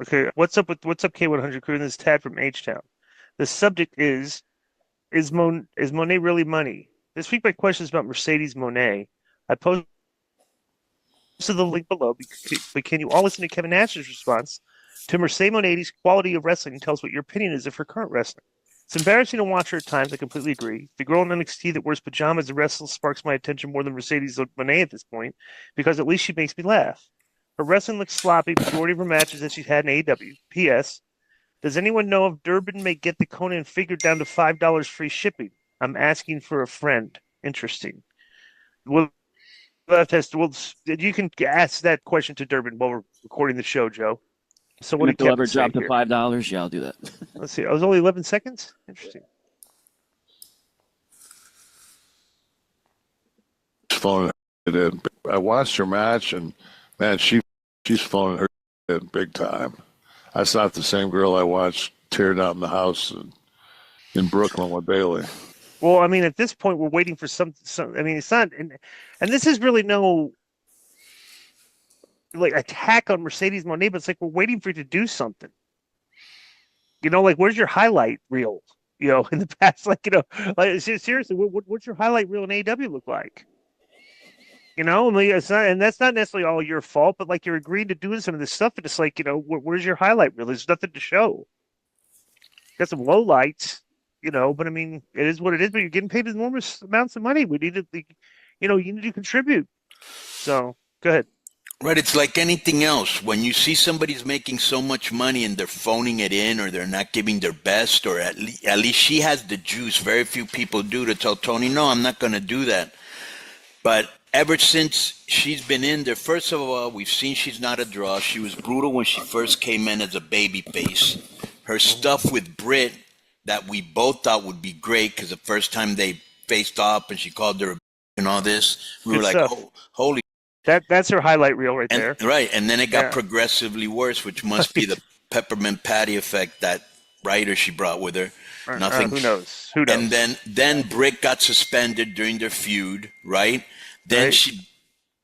Okay, what's up K100 crew? This is Tad from H Town. The subject is Monet really money? This week my question is about Mercedes Moné. I posted the link below, but can you all listen to Kevin Nash's response to Mercedes Moné's quality of wrestling and tell us what your opinion is of her current wrestling? It's embarrassing to watch her at times. I completely agree. The girl in NXT that wears pajamas and wrestles sparks my attention more than Mercedes Moné at this point, because at least she makes me laugh. Her wrestling looks sloppy majority of her matches that she's had in AEW. P.S. Does anyone know if Durbin may get the Konnan figure down to $5 free shipping? I'm asking for a friend. Interesting. We'll test. Well, you can ask that question to Durbin while we're recording the show, Joe. So what And if did they'll Kevin ever say drop to here? $5, yeah, I'll do that. Let's see. I was only 11 seconds. Interesting. Phoning it in. I watched her match, and man, she's phoning her in big time. That's not the same girl I watched tear down the house in Brooklyn with Bailey. Well, I mean, at this point, we're waiting for some. I mean, it's not, and this is really no like attack on Mercedes Moné, but it's like we're waiting for you to do something. Like where's your highlight reel? In the past, like seriously, what's your highlight reel in AEW look like? I mean, it's not, and that's not necessarily all your fault, but like you're agreeing to doing some of this stuff, and it's like, where's your highlight reel? There's nothing to show. Got some low lights, but I mean, it is what it is. But you're getting paid enormous amounts of money. We need to, you need to contribute. So go ahead. Right, it's like anything else. When you see somebody's making so much money and they're phoning it in or they're not giving their best, or at least she has the juice. Very few people do to tell Tony, no, I'm not going to do that. But ever since she's been in there, first of all, we've seen she's not a draw. She was brutal when she first came in as a baby face. Her stuff with Britt that we both thought would be great because the first time they faced off and she called her a and all this, we Good were like, stuff. oh, holy. That's her highlight reel right there. Right, and then it got Yeah. progressively worse, which must be the peppermint patty effect that writer she brought with her. Nothing. Who knows? Who knows? And then Britt got suspended during their feud, right? Then Right. she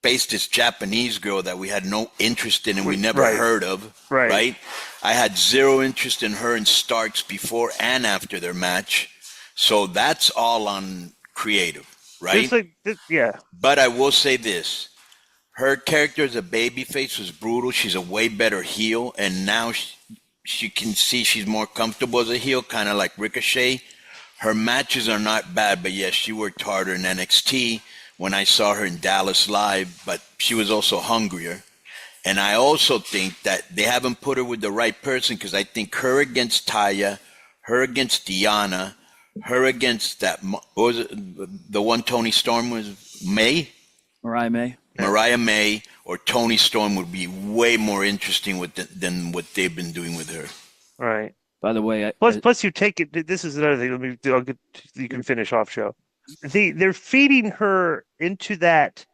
faced this Japanese girl that we had no interest in and we never Right. heard of, Right. right? I had zero interest in her and Starks before and after their match. So that's all on creative, right? Yeah. But I will say this. Her character as a babyface was brutal. She's a way better heel, and now she can see she's more comfortable as a heel, kind of like Ricochet. Her matches are not bad, but yes, she worked harder in NXT when I saw her in Dallas Live, but she was also hungrier. And I also think that they haven't put her with the right person because I think her against Taya, her against Diana, her against what was it, the one Tony Storm was May? Mariah May. Mariah May or Tony Storm would be way more interesting than what they've been doing with her. Right. By the way, Plus, you take it. This is another thing. You can finish off, show. They're feeding her into that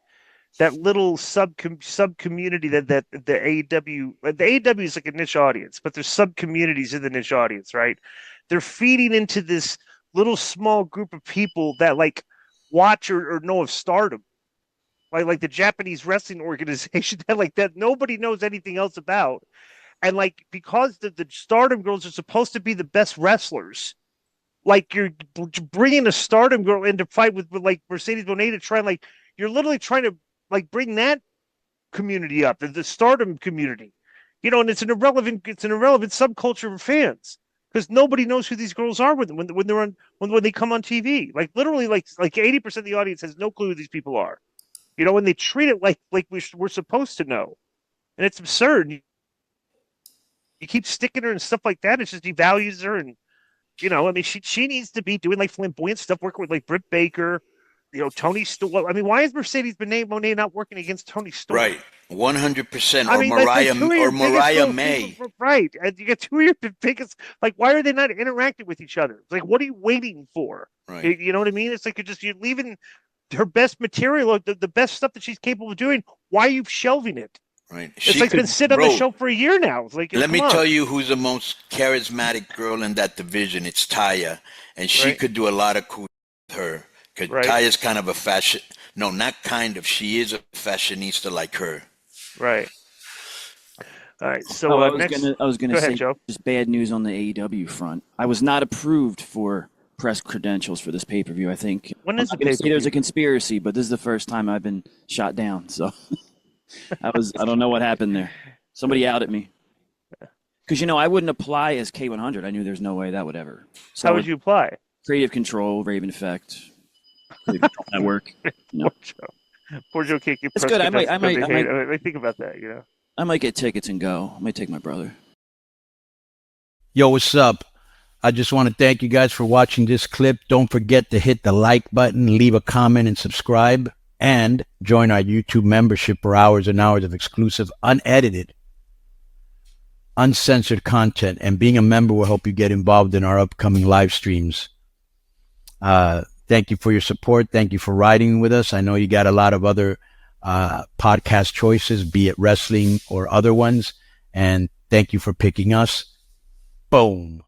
little sub community that the AEW is like a niche audience, but there's sub communities in the niche audience, right? They're feeding into this little small group of people that like watch or know of Stardom, like the Japanese wrestling organization that nobody knows anything else about, and like because the Stardom girls are supposed to be the best wrestlers. Like you're bringing a Stardom girl in to fight with like Mercedes Moné to try and like you're literally trying to like bring that community up, the Stardom community, and it's an irrelevant subculture for fans because nobody knows who these girls are when they're on when they come on TV. Like literally, like 80% of the audience has no clue who these people are. When they treat it like we're supposed to know, and it's absurd. You keep sticking her and stuff like that. It just devalues her, and I mean, she needs to be doing like flamboyant stuff, working with like Britt Baker, Tony Storm. I mean, why is Mercedes Moné not working against Tony Storm? Right, 100%. I Or mean, Mariah May. Right, and you get two of your biggest. Like, why are they not interacting with each other? Like, what are you waiting for? Right. You know what I mean? It's like you're leaving her best material, the best stuff that she's capable of doing. Why are you shelving it? Right. It's like been sitting on the show for a year now. It's like, let me tell you who's the most charismatic girl in that division. It's Taya, and she could do a lot of cool with her. Because Taya's kind of a fashion. No, not kind of. She is a fashionista like her. Right. All right. So Oh, I was next, gonna go say ahead, Joe. just bad news on the AEW front. I was not approved for press credentials for this pay-per-view. I think When I'm is not the gonna say there's a pay-per-view? conspiracy, but this is the first time I've been shot down. So I don't know what happened there. Somebody outed me. Because I wouldn't apply as K100. I knew there's no way that would ever. So How would you apply? Creative Control, Raven Effect, Creative Control Network. Poor Joe. Poor Joe can't get It's press good. I credentials might, because they hate. I mean, think about that. I might get tickets and go. I might take my brother. Yo, what's up? I just want to thank you guys for watching this clip. Don't forget to hit the like button, leave a comment, and subscribe. And join our YouTube membership for hours and hours of exclusive, unedited, uncensored content. And being a member will help you get involved in our upcoming live streams. Thank you for your support. Thank you for riding with us. I know you got a lot of other podcast choices, be it wrestling or other ones. And thank you for picking us. Boom.